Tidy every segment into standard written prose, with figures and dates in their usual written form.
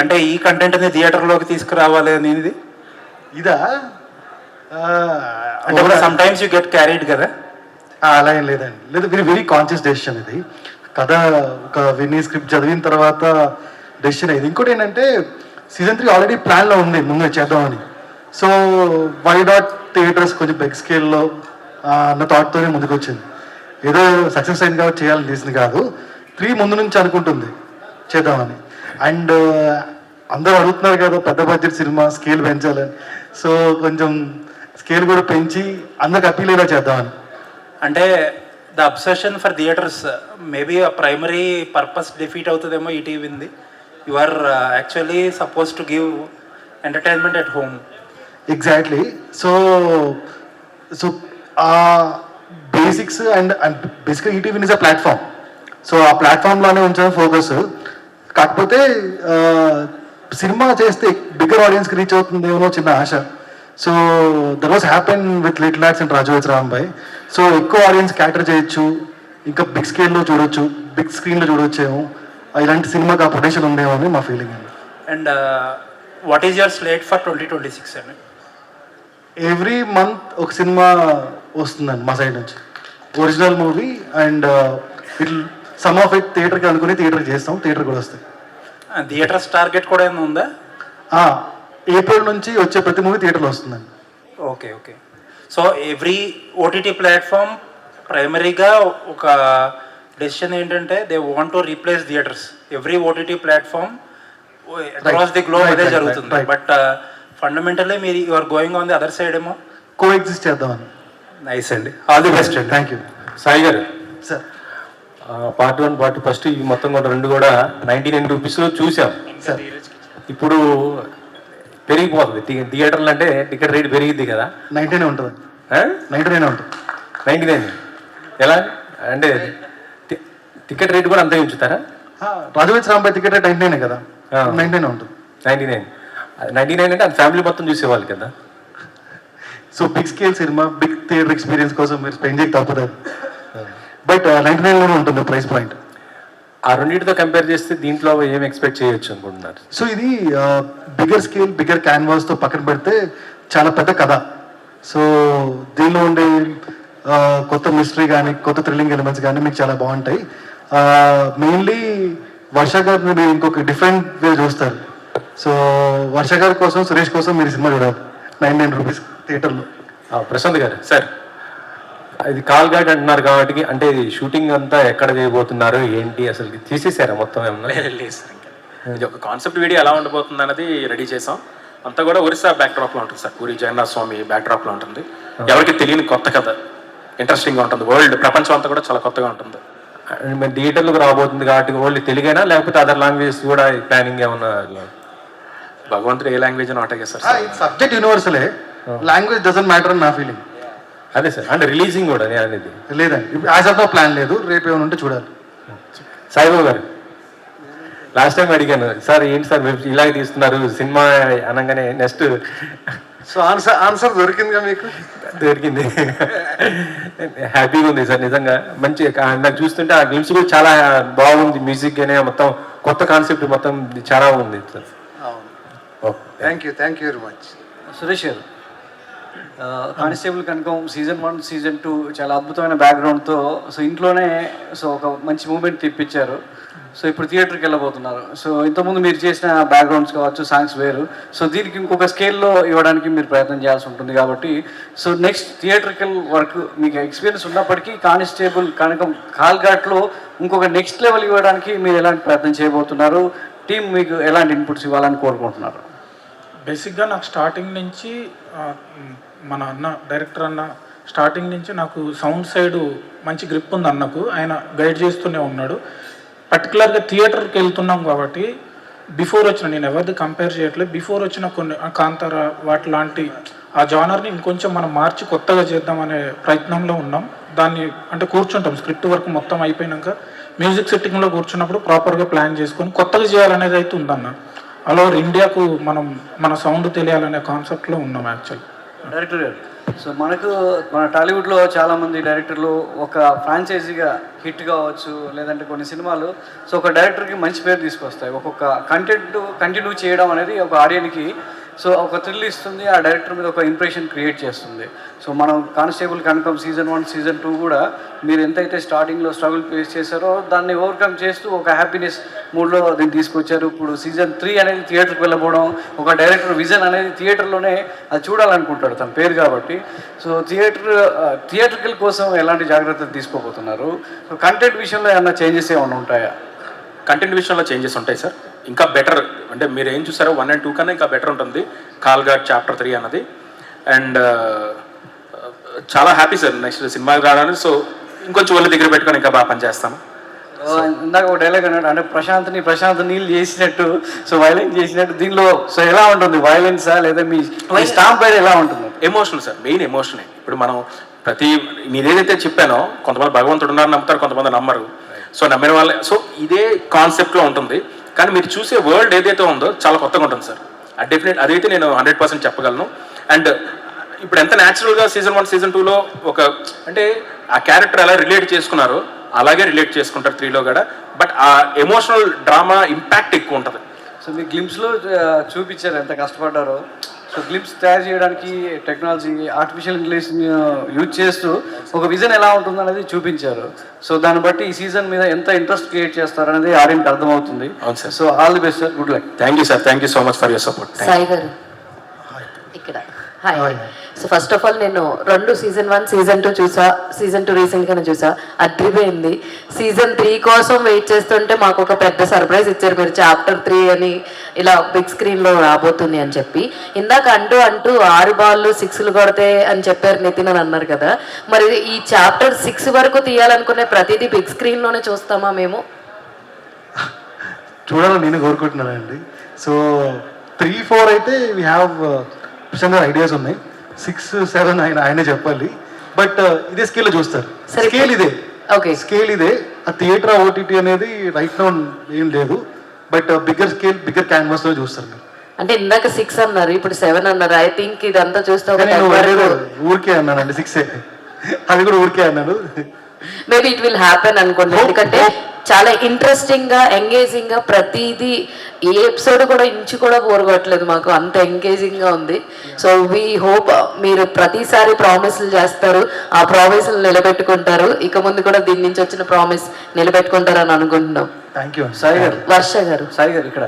అంటే ఈ కంటెంట్ని థియేటర్లోకి తీసుకురావాలి అనేది ఇదా అంటే some times you get carried కదా? అలా ఏం లేదండి, లేదు వెరీ కాన్షియస్ డెసిషన్ ఇది. కథ ఒక విన్నీ స్క్రిప్ట్ చదివిన తర్వాత డెసిషన్ అయింది. ఇంకోటి ఏంటంటే సీజన్ 3 ఆల్రెడీ ప్లాన్లో ఉంది ముందు చేద్దామని. సో వై నాట్ థియేటర్స్ కొంచెం బిగ్ స్కేల్లో అన్న థాట్తోనే ముందుకు వచ్చింది. ఏదో సక్సెస్ అయింది కాబట్టి చేయాలని తీసింది కాదు, 3 ముందు నుంచి అనుకుంటుంది చేద్దామని. అండ్ అందరూ అడుగుతున్నారు కదా పెద్ద బడ్జెట్ సినిమా స్కేల్ పెంచాలని, సో కొంచెం స్కేల్ కూడా పెంచి అందరికి అప్పీల్ అయ్యేలా చేద్దామని. అంటే the obsession for theatres maybe uh primary purpose defeat అవుతుందేమో ఈ టీవీంది. You are actually suppose to give entertainment at home. Exactly. So uh basics and బేసిక్గా ETV is a platform. So uh ప్లాట్ఫామ్లోనే ఉంచాను ఫోకస్. కాకపోతే సినిమా చేస్తే బిగ్గర్ ఆడియన్స్కి reach అవుతుందేమో చిన్న ఆశ. So that was happen with little acts and Raju weds Rambai. So ఎక్కువ ఆడియన్స్ క్యాటర్ చేయొచ్చు, ఇంకా బిగ్ స్కేల్లో చూడొచ్చు, బిగ్ స్క్రీన్లో చూడొచ్చేమో, ఇలాంటి సినిమాకి ఆ పొటెన్షియల్ ఉందేమో అని మా ఫీలింగ్ అండి. And what is your slate for 2026 అండి? ఎవ్రీ మంత్ ఒక సినిమా వస్తుందండి మా సైడ్ నుంచి, original movie. And it some of it థియేటర్కి అనుకుని థియేటర్కి చేస్తాం, థియేటర్ కూడా వస్తాయి. థియేటర్స్ టార్గెట్ కూడా ఏమైనా ఉందా? ఏప్రిల్ నుంచి వచ్చే ప్రతి మూవీ థియేటర్లో వస్తుందండి. Okay okay. So every OTT platform ప్రైమరీగా ఒక డెసిషన్ ఏంటంటే they want to replace theatres. Every OTT platform across the globe అదే జరుగుతుంది. బట్ ఫండమెంటల్లీ మీరు you are going on the other side ఏమో కో ఎగ్జిస్ట్ చేద్దామని. నైస్ అండి, ఆల్ ది బెస్ట్ అండి. Thank you. Sai garu, sir part 1 part first ఈ మొత్తం కూడా 2 కూడా 99 రూపీస్లో చూసాం. సార్ ఇప్పుడు పెరిగిపోతుంది థియేటర్లు అంటే టికెట్ రేట్ పెరిగిద్ది కదా? 99 ఉంటుంది, 99 ఉంటుంది. 99 ఎలా అంటే టికెట్ రేట్ కూడా అంతే ఉంచుతారా? రాజు వెడ్స్ రాంబాయ్ టికెట్ రేట్ 99 కదా, 99 ఉంటుంది. 99 అంటే అది ఫ్యామిలీ మొత్తం చూసేవాళ్ళు కదా. So big scale cinema, big theatre experience కోసం మీరు స్పెండ్ చేయక తప్పదు. బట్ 99లోనే ఉంటుంది ప్రైస్ పాయింట్. ఆ రెండింటితో కంపేర్ చేస్తే దీంట్లో ఏం ఎక్స్పెక్ట్ చేయొచ్చు అనుకుంటున్నారు? సో ఇది బిగ్గర్ స్కేల్, బిగ్గర్ క్యాన్వాస్తో పక్కన పెడితే చాలా పెద్ద కథ. సో దీనిలో ఉండే కొత్త మిస్టరీ కానీ, కొత్త థ్రిల్లింగ్ ఎలిమెంట్స్ కానీ మీకు చాలా బాగుంటాయి. మెయిన్లీ వర్ష గారిని మీరు ఇంకొక డిఫరెంట్ వే చూస్తారు. సో వర్ష గారి కోసం, సురేష్ కోసం మీరు సినిమా చూడాలి 99 రూపీస్ థియేటర్లో. ప్రశాంత్ గారు, సార్ ఇది కాల్ గైడ్ అంటున్నారు కాబట్టి, అంటే ఇది షూటింగ్ అంతా ఎక్కడ చేయబోతున్నారు ఏంటి, అసలు తీసేసారా మొత్తం ఏమన్నా? లేదు సార్, ఇంకా ఇది ఒక కాన్సెప్ట్ వీడియో ఎలా ఉండబోతుంది అన్నది రెడీ చేసాం. అంతా కూడా ఒరిస్సా బ్యాక్డ్రాప్లో ఉంటుంది సార్, పూరి జగన్నాథ్ స్వామి బ్యాక్డ్రాప్లో ఉంటుంది. ఎవరికి తెలియని కొత్త కథ, ఇంట్రెస్టింగ్గా ఉంటుంది. వరల్డ్ ప్రపంచం అంతా కూడా చాలా కొత్తగా ఉంటుంది. థియేటర్లకు రాబోతుంది కాబట్టి ఓన్లీ తెలుగైనా లేకపోతే అదర్ లాంగ్వేజెస్ కూడా ప్లానింగ్ ఏమన్నా? భగవంతుడు ఏ లాంగ్వేజ్ అని ఆటగే సార్. సబ్జెక్ట్ యూనివర్సలే, లాంగ్వేజ్ డజంట్ మ్యాటర్ అని నా ఫీలింగ్. అదే సార్, అంటే రిలీజింగ్ కూడా అనేది లేదండి, యాజ్ ఆఫ్ ప్లాన్ లేదు. రేపు ఏమైనా ఉంటే చూడాలి. సాయిబాబు గారు, లాస్ట్ టైం అడిగాను సార్ ఏంటి సార్ ఇలాగే తీస్తున్నారు సినిమా అనగానే నెక్స్ట్ సో ఆన్సర్ దొరికిందిగా మీకు? దొరికింది. హ్యాపీగా ఉంది సార్ నిజంగా. మంచి నాకు చూస్తుంటే ఆ గ్లిమ్స్ కూడా చాలా బాగుంది. మ్యూజిక్ అనే మొత్తం కొత్త కాన్సెప్ట్ మొత్తం చాలా ఉంది sir. Thank you very much. Suresh గారు, కానిస్టేబుల్ కనకం సీజన్ 1, సీజన్ 2 చాలా అద్భుతమైన బ్యాక్గ్రౌండ్తో సో ఇంట్లోనే సో ఒక మంచి మూమెంట్ తెప్పించారు. సో ఇప్పుడు థియేటర్కి వెళ్ళబోతున్నారు. సో ఇంతకుముందు మీరు చేసిన బ్యాక్గ్రౌండ్స్ కావచ్చు, సాంగ్స్ వేరు. సో దీనికి ఇంకొక స్కేల్లో ఇవ్వడానికి మీరు ప్రయత్నం చేయాల్సి ఉంటుంది కాబట్టి సో నెక్స్ట్ థియేటర్కల్ వర్క్ మీకు ఎక్స్పీరియన్స్ ఉన్నప్పటికీ కానిస్టేబుల్ కనకం కాల్ఘాట్లో ఇంకొక నెక్స్ట్ లెవెల్ ఇవ్వడానికి మీరు ఎలాంటి ప్రయత్నం చేయబోతున్నారు? టీం మీకు ఎలాంటి ఇన్పుట్స్ ఇవ్వాలని కోరుకుంటున్నారు? బేసిక్గా నాకు స్టార్టింగ్ నుంచి మన అన్న డైరెక్టర్ అన్న స్టార్టింగ్ నుంచి నాకు సౌండ్ సైడ్ మంచి గ్రిప్ ఉంది అన్నకు. ఆయన గైడ్ చేస్తూనే ఉన్నాడు. పర్టికులర్గా థియేటర్కి వెళ్తున్నాం కాబట్టి బిఫోర్ వచ్చిన, నేను ఎవరిది కంపేర్ చేయట్లేదు, బిఫోర్ వచ్చిన కొన్ని కాంతార వాటి లాంటి ఆ జానర్ని ఇంకొంచెం మనం మార్చి కొత్తగా చేద్దామనే ప్రయత్నంలో ఉన్నాం. దాన్ని అంటే కూర్చుంటాం, స్క్రిప్ట్ వర్క్ మొత్తం అయిపోయినాక మ్యూజిక్ సెట్టింగ్లో కూర్చున్నప్పుడు ప్రాపర్గా ప్లాన్ చేసుకొని కొత్తగా చేయాలనేది అయితే ఉందన్న. ఆల్ ఓవర్ ఇండియాకు మనం మన సౌండ్ తెలియాలనే కాన్సెప్ట్లో ఉన్నాం యాక్చువల్. డైరెక్టర్ గారు, సో మన టాలీవుడ్లో చాలామంది డైరెక్టర్లు ఒక ఫ్రాంచైజీగా హిట్ కావచ్చు, లేదంటే కొన్ని సినిమాలు సో ఒక డైరెక్టర్కి మంచి పేరు తీసుకొస్తాయి. ఒక్కొక్క కంటెంట్ కంటిన్యూ చేయడం అనేది ఒక ఆడియన్కి సో ఒక థ్రిల్ ఇస్తుంది, ఆ డైరెక్టర్ మీద ఒక ఇంప్రెషన్ క్రియేట్ చేస్తుంది. సో మనం కానిస్టేబుల్ కనకం సీజన్ 1 సీజన్ 2 కూడా మీరు ఎంతైతే స్టార్టింగ్లో స్ట్రగుల్ ఫేస్ చేశారో దాన్ని ఓవర్కమ్ చేస్తూ ఒక హ్యాపీనెస్ మూడ్లో దీన్ని తీసుకొచ్చారు. ఇప్పుడు సీజన్ 3 అనేది థియేటర్కి వెళ్ళబోవడం, ఒక డైరెక్టర్ విజన్ అనేది థియేటర్లోనే అది చూడాలనుకుంటాడు తన పేరు కాబట్టి. సో థియేటర్కల్ కోసం ఎలాంటి జాగ్రత్తలు తీసుకోబోతున్నారు? సో కంటెంట్ విషయంలో ఏమన్నా చేంజెస్ ఏమైనా ఉంటాయా? కంటెంట్ విషయంలో చేంజెస్ ఉంటాయి సార్, ఇంకా బెటర్. అంటే మీరు ఏం చూసారో 1 and 2 కన్నా ఇంకా బెటర్ ఉంటుంది కాల్ఘాట్ చాప్టర్ 3 అన్నది. అండ్ చాలా హ్యాపీ సార్ నెక్స్ట్ సినిమాకి రావడానికి. సో ఇంకొంచెం ఒళ్ళు దగ్గర పెట్టుకొని ఇంకా బాగా పనిచేస్తాను. ఇందాక ఒక డైలాగ్ అన్నాడు అంటే ప్రశాంత్ నీళ్ళు చేసినట్టు, సో వైలెన్స్ చేసినట్టు దీనిలో సో ఎలా ఉంటుంది? వైలెన్సా లేదా మీ స్టాంప్ పైన ఎలా ఉంటుంది? ఎమోషన్ సార్, మెయిన్ ఎమోషనే. ఇప్పుడు మనం నేను ఏదైతే చెప్పానో కొంతమంది భగవంతుడు ఉన్నారని నమ్ముతారు, కొంతమంది నమ్మరు. సో నమ్మిన వాళ్ళే. సో ఇదే కాన్సెప్ట్లో ఉంటుంది, కానీ మీరు చూసే వరల్డ్ ఏదైతే ఉందో చాలా కొత్తగా ఉంటుంది సార్. డెఫినెట్ అదైతే నేను 100% చెప్పగలను. అండ్ ఇప్పుడు ఎంత న్యాచురల్గా సీజన్ 1 సీజన్ 2లో ఒక అంటే ఆ క్యారెక్టర్ ఎలా రిలేట్ చేసుకున్నారో అలాగే రిలేట్ చేసుకుంటారు 3లో కూడా. బట్ ఆ ఎమోషనల్ డ్రామా ఇంపాక్ట్ ఎక్కువ ఉంటుంది. సో మీ గ్లిమ్స్లో చూపించారు ఎంత కష్టపడ్డారో. సో గ్లిమ్స్ తయారు చేయడానికి టెక్నాలజీ, ఆర్టిఫిషియల్ ఇంటెలిజెన్స్ యూజ్ చేస్తూ ఒక విజన్ ఎలా ఉంటుంది అనేది చూపించారు. సో దాన్ని బట్టి ఈ సీజన్ మీద ఎంత ఇంట్రెస్ట్ క్రియేట్ చేస్తారనేది ఆడియన్కి అర్థమవుతుంది. అవును sir. So all the best sir, good luck. Thank you sir, thank you so much for your support. Sai గారు ఇక్కడ hi. So first of all నేను 2 సీజన్ 1 సీజన్ 2 చూసా, సీజన్ 2 రీసెంట్గానే చూసా, అద్రిపోయింది. సీజన్ 3 కోసం వెయిట్ చేస్తుంటే మాకు ఒక పెద్ద సర్ప్రైజ్ ఇచ్చారు మీరు, చాప్టర్ 3 అని ఇలా బిగ్ స్క్రీన్లో రాబోతుంది అని చెప్పి. ఇందాక అంటూ 6 బాళ్ళు 6లు కొడితే అని చెప్పారు నితిన్ అని అన్నారు కదా, మరి ఈ చాప్టర్ 6 వరకు తీయాలనుకునే ప్రతిదీ బిగ్ స్క్రీన్లోనే చూస్తామా మేము? చూడాలని నేను కోరుకుంటున్నానండి. సో 3-4 అయితే వీ హ్యావ్ ప్రశాంత్ ఐడియాస్ ఉన్నాయి. 6-7 ఆయనే చెప్పాలి. బట్ ఇదే స్కేల్లో చూస్తారు. స్కేల్ ఇదే, ఓకే, స్కేల్ ఇదే. ఆ థియేటర్ ఓటీటీ అనేది రైట్ నౌ ఏం లేదు. బట్ బిగ్గర్ స్కేల్, బిగ్గర్ క్యాన్వాస్లో చూస్తారు మీరు. అంటే ఇందాక 6 అన్నారు, ఇప్పుడు 7 అన్నారు. ఐ థింక్ ఇదంతా చూస్తే ఒక ఊరికే అన్నానండి, 6 అది కూడా ఊరికే అన్నాను. మేబీ ఇట్ విల్ హ్యాపెన్ అనుకోండి. ఎందుకంటే చాలా ఇంట్రెస్టింగ్ గా, ఎంగేజింగ్ గా ప్రతిదీ, ఏ ఎపిసోడ్ కూడా ఇంచు కూడా బోర్ కొట్టలేదు మాకు, అంత ఎంగేజింగ్ గా ఉంది. సో వీ హోప్ మీరు ప్రతిసారి ప్రామిస్లు చేస్తారు, ఆ ప్రామిస్లు నిలబెట్టుకుంటారు. ఇక ముందు కూడా దీని నుంచి వచ్చిన ప్రామిస్ నిలబెట్టుకుంటారని అనుకుంటున్నాం. Thank you. సాయి గారు, వర్ష గారు. సాయి గారు ఇక్కడ.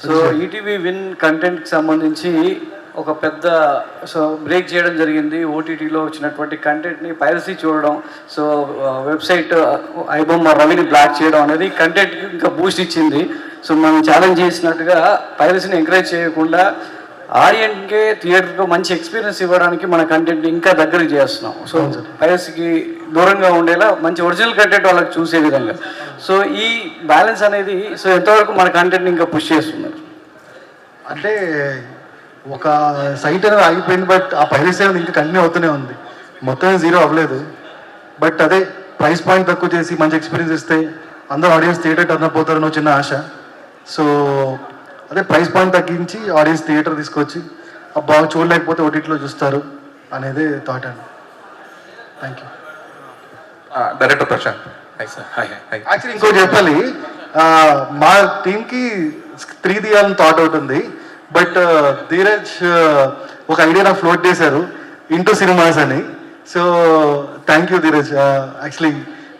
సో ఈటీవీ విన్ కంటెంట్కి సంబంధించి ఒక పెద్ద బ్రేక్ చేయడం జరిగింది. ఓటీటీలో వచ్చినటువంటి కంటెంట్ని పైరసీ చూడడం, సో వెబ్సైట్ ఐబొమ్మ రవిని బ్లాక్ చేయడం అనేది కంటెంట్కి ఇంకా బూస్ట్ ఇచ్చింది. సో మనం ఛాలెంజ్ చేసినట్టుగా పైరసీని ఎంకరేజ్ చేయకుండా ఆడియన్కే థియేటర్లో మంచి ఎక్స్పీరియన్స్ ఇవ్వడానికి మన కంటెంట్ని ఇంకా దగ్గరికి చేస్తున్నాం. సో పైరసీకి దూరంగా ఉండేలా మంచి ఒరిజినల్ కంటెంట్ వాళ్ళకి చూసే విధంగా. సో ఈ బ్యాలెన్స్ అనేది సో ఎంతవరకు మన కంటెంట్ని ఇంకా పుష్ చేస్తున్నారు? అంటే ఒక సైట్ అనేది ఆగిపోయింది, బట్ ఆ పైరసీ అనేది ఇంకా కంటిన్యూ అవుతూనే ఉంది. మొత్తం 0 అవ్వలేదు. బట్ అదే ప్రైస్ పాయింట్ తక్కువ చేసి మంచి ఎక్స్పీరియన్స్ ఇస్తే అందరూ ఆడియన్స్ థియేటర్ టర్న్ అప్ అవుతారని చిన్న ఆశ. సో అదే ప్రైస్ పాయింట్ తగ్గించి ఆడియన్స్ థియేటర్ తీసుకొచ్చి బాగా చూడలేకపోతే ఓటీటీలో చూస్తారు అనేది థాట్ అండి. Thank you. Director Prashant. Actually ఇంకోటి చెప్పాలి, మా టీంకి 3 తీయాలని థాట్ అవుతుంది. బట్ ధీరజ్ ఒక ఐడియా నాకు ఫ్లోట్ చేశారు, ఇంటూ సినిమాస్ అని. So thank you Dheeraj. Actually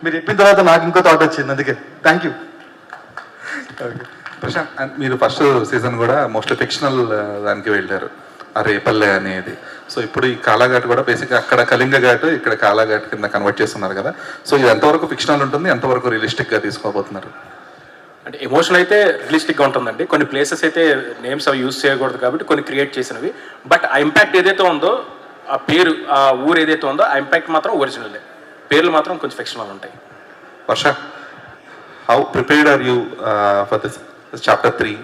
మీరు చెప్పిన తర్వాత నాకు ఇంకో థాట్ వచ్చింది, అందుకే థ్యాంక్ యూ. ప్రశాంత్, మీరు ఫస్ట్ సీజన్ కూడా మోస్ట్లీ ఫిక్షనల్ దానికి వెళ్ళారు, ఆ రేపల్లె అనేది. సో ఇప్పుడు ఈ కాలాఘాట్ కూడా బేసిక్గా అక్కడ కళింగ ఘాట్, ఇక్కడ కాలాఘాట్ కింద కన్వర్ట్ చేస్తున్నారు కదా. సో ఇది ఎంతవరకు ఫిక్షనల్ ఉంటుంది, ఎంతవరకు రియలిస్టిక్గా తీసుకోబోతున్నారు? అంటే ఎమోషన్ అయితే రియలిస్టిక్గా ఉంటుందండి. కొన్ని ప్లేసెస్ అయితే నేమ్స్ అవి యూజ్ చేయకూడదు కాబట్టి కొన్ని క్రియేట్ చేసినవి. బట్ ఆ ఇంపాక్ట్ ఏదైతే ఉందో, ఆ పేరు, ఆ ఊరు ఏదైతే ఉందో ఆ ఇంపాక్ట్ మాత్రం ఒరిజినలే, పేర్లు మాత్రం కొంచెం ఫిక్షనల్ ఉంటాయి. Varsha, how prepared are you for this chapter 3?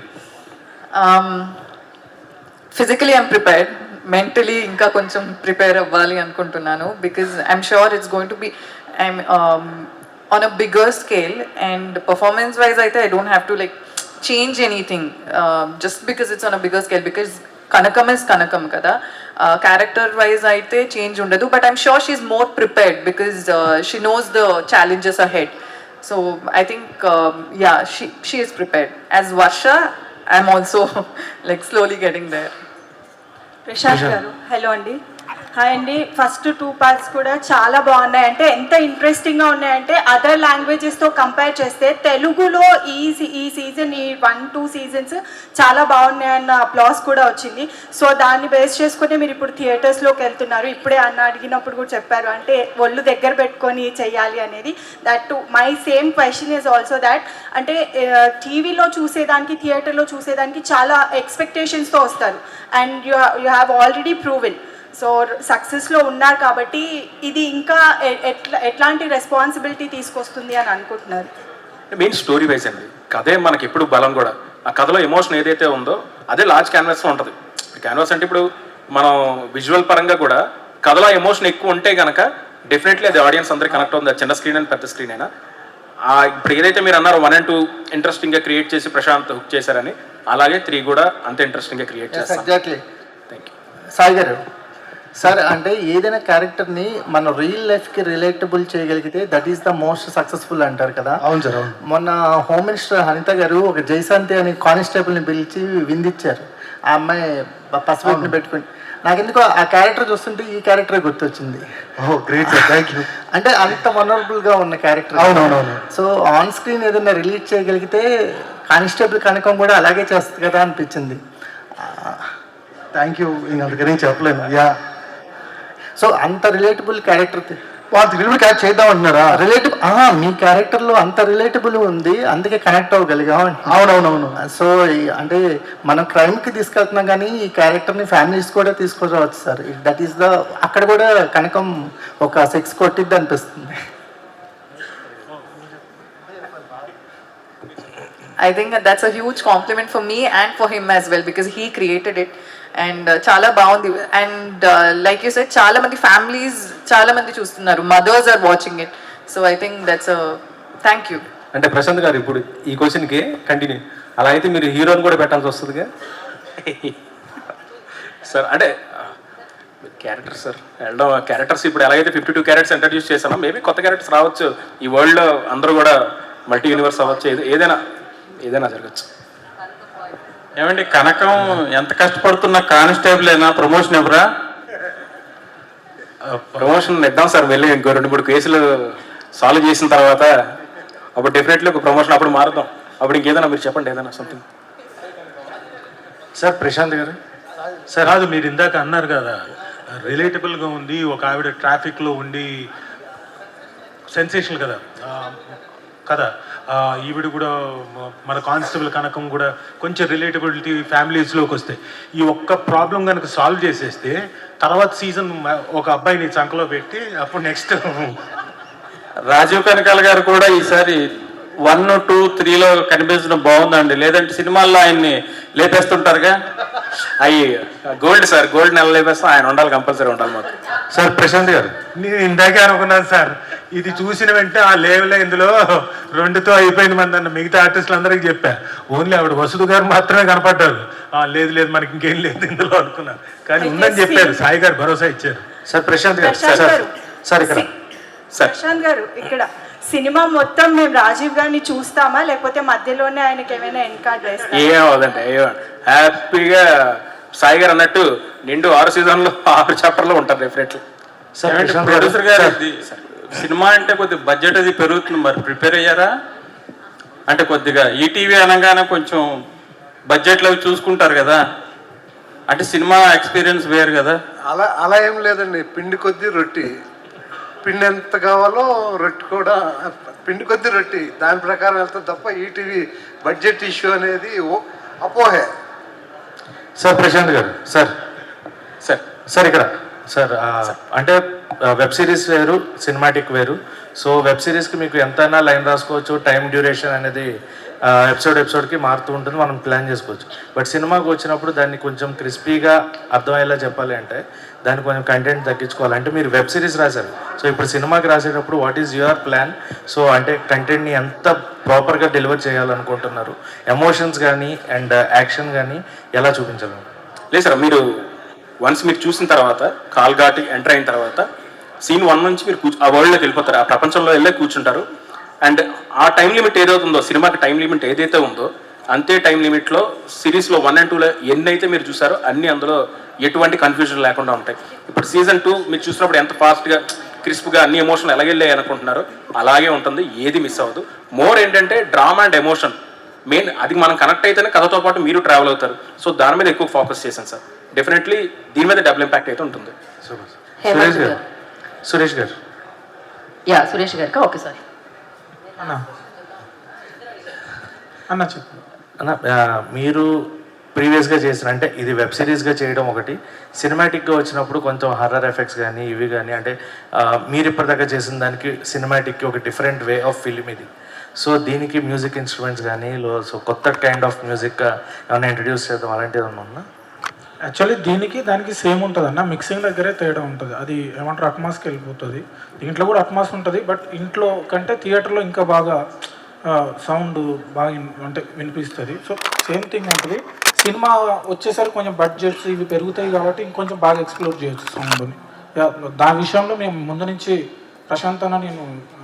Physically I'm prepared, mentally ఇంకా కొంచెం ప్రిపేర్ అవ్వాలి అనుకుంటున్నాను. Because I'm sure it's going to be on a bigger scale, and performance wise I don't have to like change anything just because it's on a bigger scale, because Kanakam is Kanakam kada. Character wise అయితే change ఉండదు, but I'm sure she's more prepared because she knows the challenges ahead. So I think yeah, she is prepared. As Varsha, I'm also like slowly getting there. Prashant గారు hello అండి. Hi అండి. First 2 parts కూడా చాలా బాగున్నాయి. అంటే ఎంత ఇంట్రెస్టింగ్గా ఉన్నాయంటే అదర్ లాంగ్వేజెస్తో కంపేర్ చేస్తే తెలుగులో ఈ సీజన్ ఈ 1-2 సీజన్స్ చాలా బాగున్నాయన్న అప్లాస్ కూడా వచ్చింది. సో దాన్ని బేస్ చేసుకుని మీరు ఇప్పుడు థియేటర్స్లోకి వెళ్తున్నారు. ఇప్పుడే అన్న అడిగినప్పుడు కూడా చెప్పారు అంటే ఒళ్ళు దగ్గర పెట్టుకొని చెయ్యాలి అనేది. That my same question is also that అంటే టీవీలో చూసేదానికి థియేటర్లో చూసేదానికి చాలా ఎక్స్పెక్టేషన్స్తో వస్తారు and you have already proven. So సక్సెస్లో ఉన్నారు కాబట్టి ఇది ఇంకా ఎట్లాంటి రెస్పాన్సిబిలిటీ తీసుకొస్తుంది అని అనుకుంటున్నారు? మెయిన్ స్టోరీ వైజ్ అండి, కథే మనకి ఎప్పుడు బలం కూడా. ఆ కథలో ఎమోషన్ ఏదైతే ఉందో అదే లార్జ్ క్యాన్వాస్లో ఉంటుంది. క్యాన్వాస్ అంటే ఇప్పుడు మనం విజువల్ పరంగా కూడా కథలో ఎమోషన్ ఎక్కువ ఉంటే కనుక డెఫినెట్లీ అది ఆడియన్స్ అందరికీ కనెక్ట్ అవుతుంది, అది చిన్న స్క్రీన్ అని పెద్ద స్క్రీన్ అయినా. ఇప్పుడు ఏదైతే మీరు అన్నారో 1 and 2 ఇంట్రెస్టింగ్గా క్రియేట్ చేసి ప్రశాంత్ హుక్ చేశారని, అలాగే 3 కూడా అంతే ఇంట్రెస్టింగ్గా క్రియేట్ చేస్తారు. Exactly. Thank you. Sai garu sir, అంటే ఏదైనా క్యారెక్టర్ని మన రియల్ లైఫ్కి రిలేటబుల్ చేయగలిగితే that is the most successful అంటారు కదా. అవును సార్, అవును. మొన్న హోమ్ మినిస్టర్ అనిత గారు ఒక జైశాంతి అని కానిస్టేబుల్ని పిలిచి విందిచ్చారు. ఆ అమ్మాయి పసిపెట్టిని పెట్టుకుని, నాకెందుకో ఆ క్యారెక్టర్ చూస్తుంటే ఈ క్యారెక్టర్ గుర్తొచ్చింది. ఓ గ్రేట్ సార్, థ్యాంక్ యూ. అంటే అంత వనరబుల్గా ఉన్న క్యారెక్టర్. అవునవునవును. సో ఆన్ స్క్రీన్ ఏదైనా రిలీజ్ చేయగలిగితే కానిస్టేబుల్ కనకం కూడా అలాగే చేస్తుంది కదా అనిపించింది. Thank you. ఇంక అందుకని చెప్పలేను. యా. సో అంత రిలేటబుల్ క్యారెక్టర్ వాళ్ళు రిలేటబుల్ క్యారెక్టర్ చేద్దాం అంటున్నారా? రిలేటివ్ మీ క్యారెక్టర్లో అంత రిలేటబుల్ ఉంది, అందుకే కనెక్ట్ అవ్వగలిగాం. అవునవునవును. సో అంటే మనం క్రైమ్కి తీసుకెళ్తున్నాం కానీ ఈ క్యారెక్టర్ని ఫ్యామిలీస్ కూడా తీసుకురావచ్చు సార్. దట్ ఈస్ ద అక్కడ కూడా కనకం ఒక సెక్స్ కొట్టిద్ది అనిపిస్తుంది. I think that's a huge compliment for me and for him as well because he created it. And చాలా బాగుంది. అండ్ లైక్ యూ సెడ్ చాలా మంది ఫ్యామిలీస్ చాలా మంది చూస్తున్నారు, mothers are watching it. So I think that's thank you. అంటే ప్రశాంత్ గారు ఇప్పుడు ఈ క్వశ్చన్కి కంటిన్యూ అలా అయితే మీరు హీరోని కూడా పెట్టాల్సి వస్తుందిగా సార్. అంటే క్యారెక్టర్ సార్ వెళ్ళడం క్యారెక్టర్స్ ఇప్పుడు ఎలాగైతే 52 క్యారెక్టర్స్ ఇంట్రడ్యూస్ చేశానో మేబీ కొత్త క్యారెక్టర్స్ రావచ్చు. ఈ వరల్డ్లో అందరూ కూడా మల్టీ యూనివర్స్ అవ్వచ్చు, ఏదైనా జరగచ్చు. ఏమండి కనకం ఎంత కష్టపడుతున్న కానిస్టేబుల్ అయినా ప్రమోషన్ ఎవరా? ప్రమోషన్ ఇద్దాం సార్, వెళ్ళి ఇంకో 2-3 కేసులు సాల్వ్ చేసిన తర్వాత అప్పుడు డెఫినెట్లీ ఒక ప్రమోషన్ అప్పుడు మారుదాం. అప్పుడు ఇంకేదైనా మీరు చెప్పండి, ఏదైనా సంథింగ్. సార్ ప్రశాంత్ గారు సార్, అది మీరు ఇందాక అన్నారు కదా రిలేటబుల్గా ఉంది, ఒక ఆవిడ ట్రాఫిక్లో ఉండి సెన్సేషనల్ కదా ఈవిడ కూడా మన కానిస్టేబుల్ కనకం కూడా కొంచెం రిలేటబిలిటీ ఫ్యామిలీస్లోకి వస్తాయి. ఈ ఒక్క ప్రాబ్లం కనుక సాల్వ్ చేసేస్తే తర్వాత సీజన్ ఒక అబ్బాయిని చంకలో పెట్టి అప్పుడు నెక్స్ట్ రాజీవ్ కనకాల గారు కూడా ఈసారి 1, 2, 3లో కనిపించడం బాగుందండి. లేదంటే సినిమాల్లో ఆయన్ని లేపేస్తుంటారుగా. అవి గోల్డ్ సార్, గోల్డ్ నెల లేపేస్తాం, ఆయన ఉండాలి, కంపల్సరీ ఉండాలి మాకు. సార్ ప్రశాంత్ గారు, నేను ఇందాకే అనుకున్నాను సార్, ఇది చూసిన వెంటనే ఆ లేవలే ఇందులో 2తో అయిపోయింది మంది అన్న మిగతా ఆర్టిస్టులు అందరికీ చెప్పా. ఓన్లీ ఆవిడ వసుధ గారు మాత్రమే కనపడ్డారు. లేదు మనకి ఇంకేం లేదు ఇందులో అనుకున్నాను, కానీ ఉందని చెప్పారు. సాయి గారు భరోసా ఇచ్చారు. సార్ ప్రశాంత్ గారు, సార్ ఇక్కడ ప్రశాంత్ గారు, ఇక్కడ సినిమా మొత్తం మేము రాజీవ్ గారిని చూస్తామా లేకపోతే మధ్యలోనే ఆయనకి ఏమైనా ఎన్కార్డ్ వేస్తామా? ఏమవుదండి, హ్యాపీగా సాయి గారు అన్నట్టు నిండు 6 సీజన్లో 6 చాప్టర్లో ఉంటారు డెఫినెట్లీ. ప్రొడ్యూసర్ గారు సినిమా అంటే కొద్దిగా బడ్జెట్ అది పెరుగుతుంది, మరి ప్రిపేర్ అయ్యారా? అంటే కొద్దిగా ఈటీవీ అనగానే కొంచెం బడ్జెట్లో చూసుకుంటారు కదా, అంటే సినిమా ఎక్స్పీరియన్స్ వేరు కదా. అలా ఏం లేదండి. పిండి కొద్దీ రొట్టి, పిండి ఎంత కావాలో రొట్టి కూడా పిండి కొద్దీ రొట్టి, దాని ప్రకారం వెళ్తే తప్ప ఈటీవీ బడ్జెట్ ఇష్యూ అనేది అపోహే. సార్ ప్రశాంత్ గారు, సార్ ఇక్కడ సార్ అంటే వెబ్ సిరీస్ వేరు, సినిమాటిక్ వేరు. సో వెబ్ సిరీస్కి మీకు ఎంతైనా లైన్ రాసుకోవచ్చు, టైం డ్యూరేషన్ అనేది ఎపిసోడ్కి మారుతూ ఉంటుంది, మనం ప్లాన్ చేసుకోవచ్చు. బట్ సినిమాకి వచ్చినప్పుడు దాన్ని కొంచెం క్రిస్పీగా అర్థమయ్యేలా చెప్పాలి అంటే దాన్ని కొంచెం కంటెంట్ తగ్గించుకోవాలి. అంటే మీరు వెబ్ సిరీస్ రాశారు, సో ఇప్పుడు సినిమాకి రాసేటప్పుడు what is your plan? So అంటే కంటెంట్ని ఎంత ప్రాపర్గా డెలివర్ చేయాలనుకుంటున్నారు? ఎమోషన్స్ కానీ అండ్ యాక్షన్ కానీ ఎలా చూపించాలి? లేదు సార్, మీరు వన్స్ మీరు చూసిన తర్వాత కాల్ఘాట్ ఎంటర్ అయిన తర్వాత సీన్ 1 నుంచి మీరు ఆ వరల్డ్లోకి వెళ్ళిపోతారు, ఆ ప్రపంచంలో వెళ్ళే కూర్చుంటారు. అండ్ ఆ టైం లిమిట్ ఏదైతుందో, సినిమాకి టైం లిమిట్ ఏదైతే ఉందో అంతే టైం లిమిట్లో సిరీస్లో 1 and 2లో ఎన్నైతే మీరు చూసారో అన్నీ అందులో ఎటువంటి కన్ఫ్యూజన్ లేకుండా ఉంటాయి. ఇప్పుడు సీజన్ 2 మీరు చూసినప్పుడు ఎంత ఫాస్ట్గా క్రిస్ప్గా అన్ని ఎమోషన్లు ఎలాగెళ్ళాయి అనుకుంటున్నారో అలాగే ఉంటుంది, ఏది మిస్ అవ్వదు. మోర్ ఏంటంటే డ్రామా అండ్ ఎమోషన్ మెయిన్, అది మనం కనెక్ట్ అయితేనే కథతో పాటు మీరు ట్రావెల్ అవుతారు. సో దాని మీద ఎక్కువ ఫోకస్ చేశాను సార్. డెఫినెట్లీ దీని మీద డబుల్ ఇంపాక్ట్ అయితే ఉంటుంది. సురేష్ గారు, సురేష్ గారు. యా సురేష్ గారికి ఓకే సార్. అన్న చెప్పు. అన్న మీరు ప్రీవియస్గా చేసిన, అంటే ఇది వెబ్ సిరీస్గా చేయడం ఒకటి, సినిమాటిక్గా వచ్చినప్పుడు కొంచెం హర్రర్ ఎఫెక్ట్స్ కానీ ఇవి కానీ, అంటే మీరు ఇప్పటిదాకా చేసిన దానికి సినిమాటిక్కి ఒక డిఫరెంట్ వే ఆఫ్ ఫిలిం ఇది. సో దీనికి మ్యూజిక్ ఇన్స్ట్రుమెంట్స్ కానీ సో కొత్త కైండ్ ఆఫ్ మ్యూజిక్ ఏమైనా ఇంట్రడ్యూస్ చేద్దాం అలాంటిది ఏమన్నా ఉందా? యాక్చువల్లీ దీనికి దానికి సేమ్ ఉంటుంది అన్న, మిక్సింగ్ దగ్గరే తేడా ఉంటుంది. అది ఏమంటారు అట్మాస్కి వెళ్ళిపోతుంది. దీంట్లో కూడా అట్మాస్ ఉంటుంది, బట్ ఇంట్లో కంటే థియేటర్లో ఇంకా బాగా సౌండ్ బాగా అంటే వినిపిస్తుంది. సో సేమ్ థింగ్ ఉంటుంది. సినిమా వచ్చేసరికి కొంచెం బడ్జెట్స్ ఇవి పెరుగుతాయి కాబట్టి ఇంకొంచెం బాగా ఎక్స్ప్లోర్ చేయొచ్చు సౌండ్ని. దాని విషయంలో మేము ముందు నుంచి ప్రశాంతంగా నేను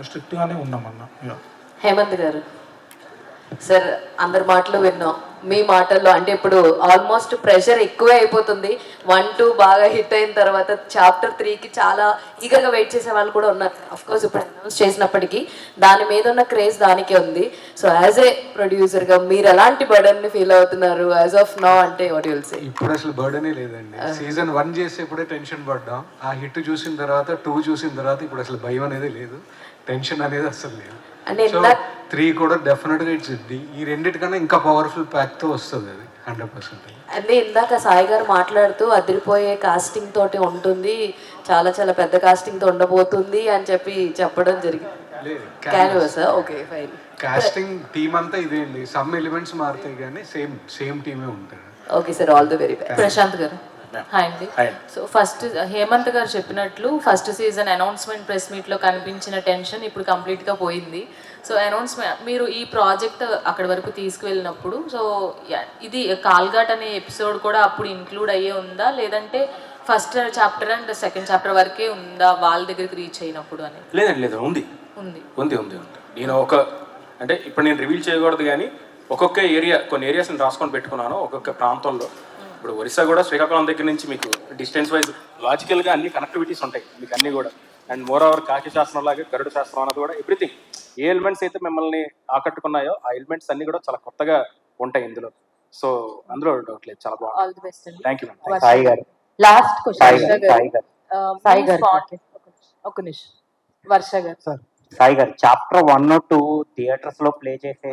స్ట్రిక్ట్గానే ఉన్నామన్నా. హేమంత్ గారు సార్, అందరి మాటలు విన్నాం, మీ మాటల్లో అంటే ఇప్పుడు ఆల్మోస్ట్ ప్రెషర్ ఎక్కువే అయిపోతుంది. 1, 2 బాగా హిట్ అయిన తర్వాత చాప్టర్ 3కి చాలా ఈగర్గా వెయిట్ చేసే వాళ్ళు కూడా ఉన్నారు. అఫ్కోర్స్ ఇప్పుడు అనౌన్స్ చేసినప్పటికీ దాని మీద ఉన్న క్రేజ్ దానికే ఉంది. సో యాజ్ ఏ ప్రొడ్యూసర్గా మీరు ఎలాంటి బర్డన్ని ఫీల్ అవుతున్నారు యాజ్ ఆఫ్ నౌ? అంటే వాట్ యు విల్ సే? ఇప్పుడు అసలు బర్డనే లేదండి. సీజన్ 1 చేసేప్పుడే టెన్షన్ పడ్డాం, ఆ హిట్ చూసిన తర్వాత 2 చూసిన తర్వాత ఇప్పుడు అసలు భయం అనేది లేదు, టెన్షన్ అనేది అసలు లేదు. అంటే 3 కూడా డెఫినెట్గా ఇచ్చింది. ఈ రెండింటికన్నా ఇంకా పవర్ఫుల్ ప్యాక్తో వస్తుంది అది 100%. అంటే ఇందాక సాయి గారు మాట్లాడుతూ అదిరిపోయే కాస్టింగ్ తోటి ఉంటుంది, చాలా చాలా పెద్ద కాస్టింగ్తో ఉండబోతుంది అని చెప్పడం జరిగింది. Okay fine. కాస్టింగ్ టీమ్ అంతా ఇదే అండి, సమ్ ఎలిమెంట్స్ మారుతాయి కానీ సేమ్ టీమే ఉంటుంది. Okay sir, all the very best. Prashant గారు. హాయ్ అండి. సో ఫస్ట్ హేమంత్ గారు చెప్పినట్లు ఫస్ట్ సీజన్ అనౌన్స్మెంట్ ప్రెస్ మీట్లో కనిపించిన టెన్షన్ ఇప్పుడు కంప్లీట్గా పోయింది. సో అనౌన్స్మెంట్ మీరు ఈ ప్రాజెక్ట్ అక్కడి వరకు తీసుకువెళ్ళినప్పుడు, సో ఇది కాల్ఘాట్ అనే ఎపిసోడ్ కూడా అప్పుడు ఇంక్లూడ్ అయ్యే ఉందా, లేదంటే first chapter and second chapter వరకే ఉందా వాళ్ళ దగ్గరికి రీచ్ అయినప్పుడు అని? లేదు ఉంది ఉంది ఉంది ఉంది ఉంది నేను అంటే ఇప్పుడు నేను రివీల్ చేయకూడదు కానీ ఒక్కొక్క ఏరియా, కొన్ని ఏరియాస్ని రాసుకొని పెట్టుకున్నాను ఒక్కొక్క ప్రాంతంలో. ఇప్పుడు ఒరిస్సా కూడా శ్రీకాకుళం దగ్గర నుంచి మీకు డిస్టెన్స్ వైజ్ లాజికల్గా అన్ని కనెక్టివిటీస్ ఉంటాయి మీకు అన్నీ కూడా. అండ్ మోర్ ఓవర్ కాకి శాస్త్రం లాగా గరుడ శాస్త్రం అన్నది కూడా ఎవ్రీథింగ్, ఏ ఎలిమెంట్స్ అయితే మిమ్మల్ని ఆకట్టుకున్నాయో ఆ ఎలిమెంట్స్ అన్ని కూడా చాలా కొత్తగా ఉంటాయి ఇందులో. సో అందులో డౌట్ లేదు, చాలా బాగుంది. ఆల్ ది బెస్ట్ అండి. Thank you. Sai garu last question. Sai గారు ఒక నిమిషం. వర్ష గారు. సాయి గారు, చాప్టర్ 1, 2 థియేటర్స్ లో ప్లే చేసే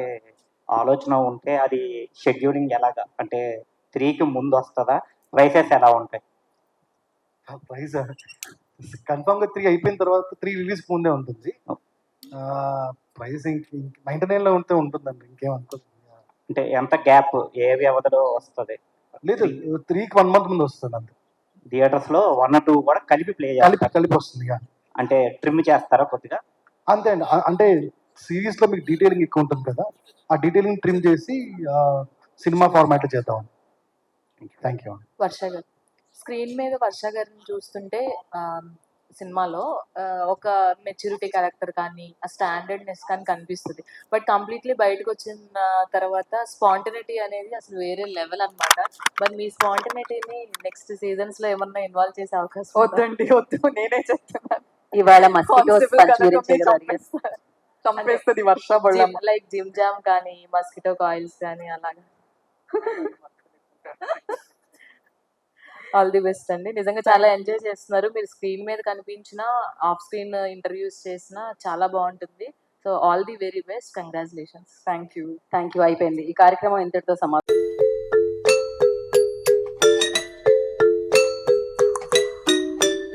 ఆలోచన ఉంటే అది షెడ్యూలింగ్ ఎలాగా, అంటే 3కి ముందు వస్తుందా, ప్రైసెస్ ఎలా ఉంటాయి? ప్రైజ్ కన్ఫర్మ్గా 3 అయిపోయిన తర్వాత 3 రిలీజ్ ముందే ఉంటుంది. ప్రైస్ 99లో ఉంటే ఉంటుందండి, ఇంకేమనుకోదు. అంటే ఎంత గ్యాప్, ఏ వ్యవధిలో వస్తుంది? లేదు, 3కి 1 month ముందు వస్తుంది అంతే. థియేటర్స్ లో 1, 2 కూడా కలిపి ప్లే కలిపి వస్తుంది. అంటే ట్రిమ్ చేస్తారా కొద్దిగా? అంతే అండి, అంటే సిరీస్ లో మీకు డీటెయిలింగ్ ఎక్కువ ఉంటుంది కదా, ఆ డీటెయిలింగ్ ట్రిమ్ చేసి సినిమా ఫార్మాట్ లో చేద్దాం. Thank you. వర్ష గారు, స్క్రీన్ మీద వర్ష గారిని చూస్తుంటే సినిమాలో ఒక మెచ్యూరిటీ క్యారెక్టర్ కానీ ఆ స్టాండర్డ్నెస్ కానీ కనిపిస్తుంది. బట్ కంప్లీట్లీ బయటకు వచ్చిన తర్వాత స్పాంటనిటీ అనేది అసలు వేరే లెవెల్ అనమాట. మరి మీ స్పాంటనిటీని నెక్స్ట్ సీజన్స్ లో ఏమన్నా ఇన్వాల్వ్ చేసే అవకాశం? వద్దండి, వద్దు, నేనే చెప్తున్నాను. ఇవాళ చంపేస్తుంది వర్ష బళ్ళం. లైక్ జిమ్ జామ్ కానీ మస్కిటో కాయిల్స్ కానీ అలాగా. ఆల్ ది బెస్ట్ అండి. నిజంగా చాలా ఎంజాయ్ చేస్తున్నారు. మీరు స్క్రీన్ మీద కనిపించిన, ఆఫ్ స్క్రీన్ ఇంటర్వ్యూస్ చేసిన చాలా బాగుంటుంది. So all the very best, congratulations. Thank you. అయిపోయింది ఈ కార్యక్రమం ఇంతటితో సమాప్తం.